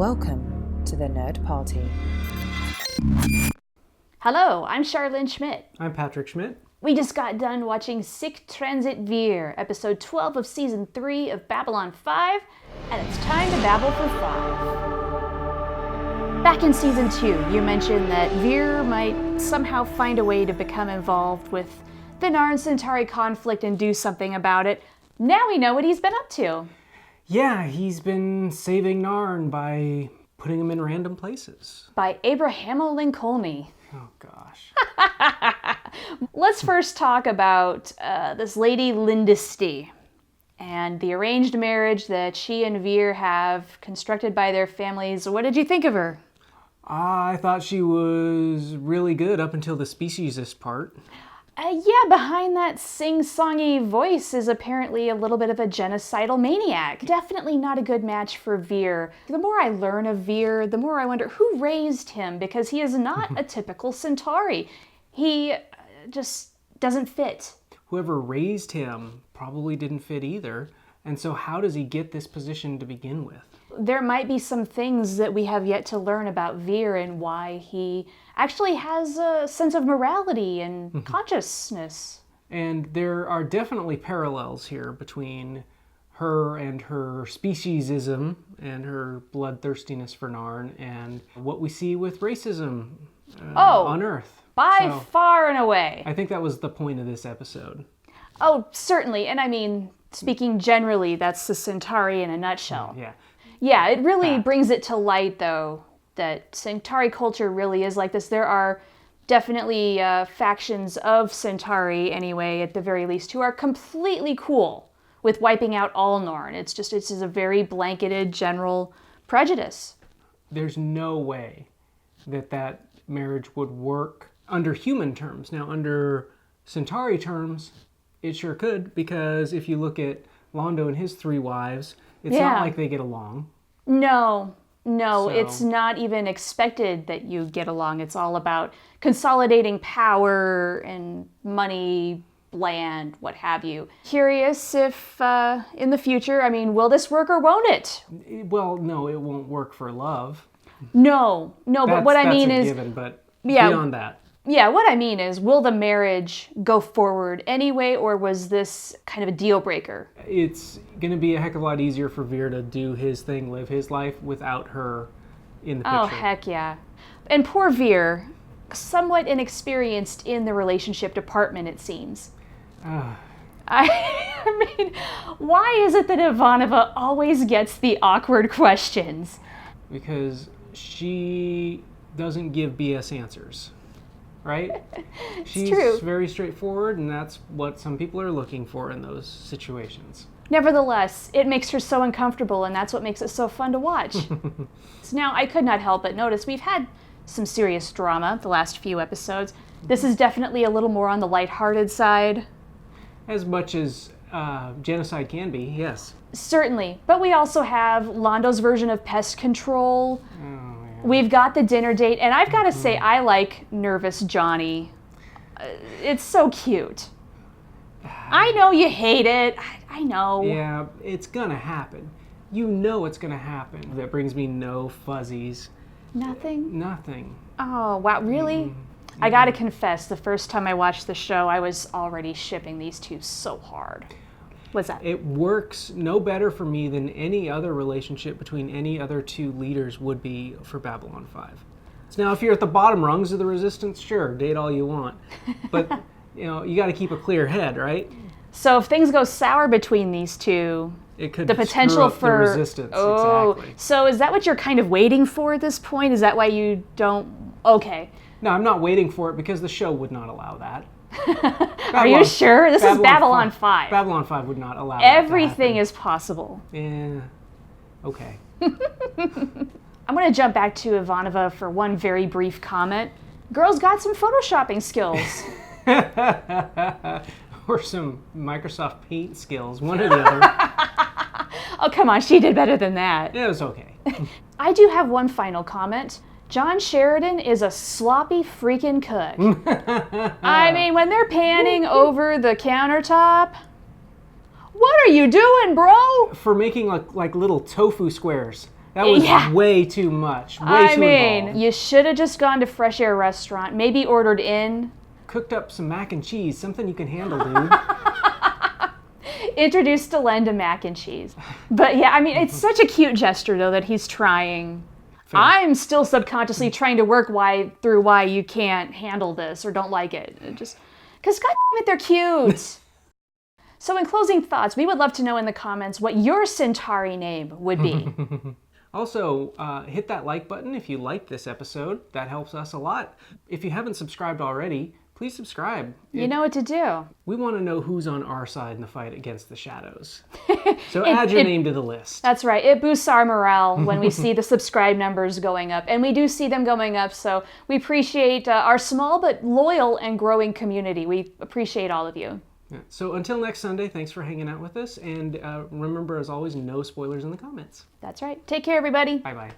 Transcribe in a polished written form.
Welcome to the Nerd Party. Hello, I'm Charlene Schmidt. I'm Patrick Schmidt. We just got done watching Sic Transit Vir, episode 12 of season 3 of Babylon 5, and it's time to babble for 5. Back in season 2, you mentioned that Vir might somehow find a way to become involved with the Narn Centauri conflict and do something about it. Now we know what he's been up to. Yeah, he's been saving Narn by putting him in random places. By Abrahamo Lincoln. Oh, gosh. Let's first talk about this lady Lindisty and the arranged marriage that she and Vir have constructed by their families. What did you think of her? I thought she was really good up until the speciesist part. Yeah, behind that sing-songy voice is apparently a little bit of a genocidal maniac. Definitely not a good match for Vir. The more I learn of Vir, the more I wonder who raised him, because he is not a typical Centauri. He just doesn't fit. Whoever raised him probably didn't fit either. And so how does he get this position to begin with? There might be some things that we have yet to learn about Vir and why he actually has a sense of morality and consciousness. And there are definitely parallels here between her and her speciesism and her bloodthirstiness for Narn and what we see with racism on Earth. By far and away. I think that was the point of this episode. Oh, certainly. And I mean, speaking generally, that's the Centauri in a nutshell. Yeah. Yeah, it really brings it to light, though, that Centauri culture really is like this. There are definitely factions of Centauri, anyway, at the very least, who are completely cool with wiping out all Narn. It's just a very blanketed general prejudice. There's no way that marriage would work under human terms. Now, under Centauri terms, it sure could, because if you look at Londo and his 3 wives, it's not like they get along. No, it's not even expected that you get along. It's all about consolidating power and money, land, what have you. Curious if in the future, I mean, will this work or won't it? Well, no, it won't work for love. No, but what I mean is... That's a given, but beyond that. Yeah, what I mean is, will the marriage go forward anyway, or was this kind of a deal breaker? It's going to be a heck of a lot easier for Vir to do his thing, live his life without her in the picture. Oh, heck yeah. And poor Vir, somewhat inexperienced in the relationship department, it seems. I mean, why is it that Ivanova always gets the awkward questions? Because she doesn't give BS answers. Right? She's true. Very straightforward, and that's what some people are looking for in those situations. Nevertheless, it makes her so uncomfortable, and that's what makes it so fun to watch. So now, I could not help but notice we've had some serious drama the last few episodes. This is definitely a little more on the lighthearted side. As much as Genocide can be, yes. Certainly, but we also have Londo's version of pest control. We've got the dinner date, and I've got to say, I like Nervous Johnny. It's so cute. I know you hate it. I know. Yeah, it's gonna happen. You know it's gonna happen. That brings me no fuzzies. Nothing? Oh, wow, really? I gotta confess, the first time I watched the show, I was already shipping these two so hard. What's that? It works no better for me than any other relationship between any other 2 leaders would be for Babylon 5. So now, if you're at the bottom rungs of the resistance, sure, date all you want. But, you got to keep a clear head, right? So if things go sour between these two, it could the potential screw up the resistance. Exactly. So is that what you're kind of waiting for at this point? Is that why you don't... Okay. No, I'm not waiting for it because the show would not allow that. Are you sure? This is Babylon 5. Babylon 5 would not allow everything is possible. Yeah. Okay. I'm going to jump back to Ivanova for one very brief comment. Girl's got some photoshopping skills. Or some Microsoft Paint skills, one or the other. Oh, come on, she did better than that. It was okay. I do have one final comment. John Sheridan is a sloppy freaking cook. I mean, when they're panning over the countertop, what are you doing, bro? For making like little tofu squares. That was way too much. Way too involved. You should have just gone to Fresh Air Restaurant, maybe ordered in. Cooked up some mac and cheese, something you can handle, dude. Introduced Delenn to mac and cheese. But yeah, I mean, it's such a cute gesture, though, that he's trying. Fair. I'm still subconsciously trying to work through why you can't handle this or don't like it. Just because, goddammit, they're cute. So in closing thoughts, we would love to know in the comments what your Centauri name would be. Also, hit that like button if you liked this episode. That helps us a lot. If you haven't subscribed already, please subscribe. You know what to do. We want to know who's on our side in the fight against the shadows. So add your name to the list. That's right. It boosts our morale when we see the subscribe numbers going up. And we do see them going up, so we appreciate our small but loyal and growing community. We appreciate all of you. Yeah. So until next Sunday, thanks for hanging out with us. And remember, as always, no spoilers in the comments. That's right. Take care, everybody. Bye-bye.